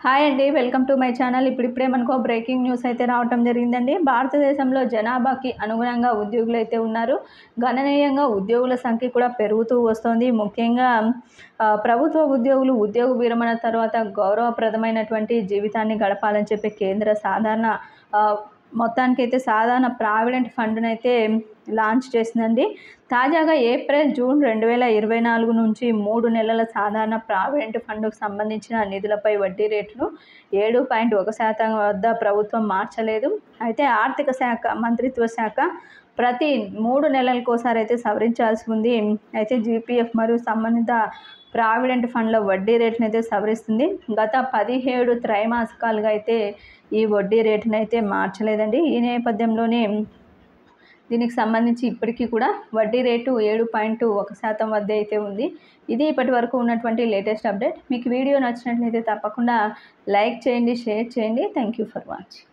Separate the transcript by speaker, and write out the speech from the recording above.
Speaker 1: Hi అండి, welcome to my channel. ఇప్పుడిప్పుడే మనకు బ్రేకింగ్ న్యూస్ అయితే రావటం జరిగిందండి. భారతదేశంలో జనాభాకి అనుగుణంగా ఉద్యోగులు అయితే ఉన్నారు. గణనీయంగా ఉద్యోగుల సంఖ్య కూడా పెరుగుతూ వస్తుంది. ముఖ్యంగా ప్రభుత్వ ఉద్యోగులు ఉద్యోగ విరమణ తర్వాత గౌరవప్రదమైనటువంటి జీవితాన్ని గడపాలని చెప్పి కేంద్ర మొత్తానికైతే సాధారణ ప్రావిడెంట్ ఫండ్ను అయితే లాంచ్ చేసిందండి. తాజాగా ఏప్రిల్ జూన్ 2024 నుంచి 3 నెలల సాధారణ ప్రావిడెంట్ ఫండ్కు సంబంధించిన నిధులపై వడ్డీ రేటును 7.1% వద్ద ప్రభుత్వం మార్చలేదు. అయితే ఆర్థిక మంత్రిత్వ శాఖ ప్రతి 3 నెలలకోసారి అయితే సవరించాల్సి ఉంది. అయితే జీపీఎఫ్ మరియు సంబంధిత ప్రావిడెంట్ ఫండ్ల వడ్డీ రేటును అయితే సవరిస్తుంది. గత 17 త్రైమాసికాలుగా అయితే ఈ వడ్డీ రేటును అయితే మార్చలేదండి. ఈ నేపథ్యంలోనే దీనికి సంబంధించి ఇప్పటికీ కూడా వడ్డీ రేటు 7.1% వద్ద అయితే ఉంది. ఇది ఇప్పటి వరకు ఉన్నటువంటి లేటెస్ట్ అప్డేట్. మీకు వీడియో నచ్చినట్లయితే తప్పకుండా లైక్ చేయండి, షేర్ చేయండి. Thank you for watching.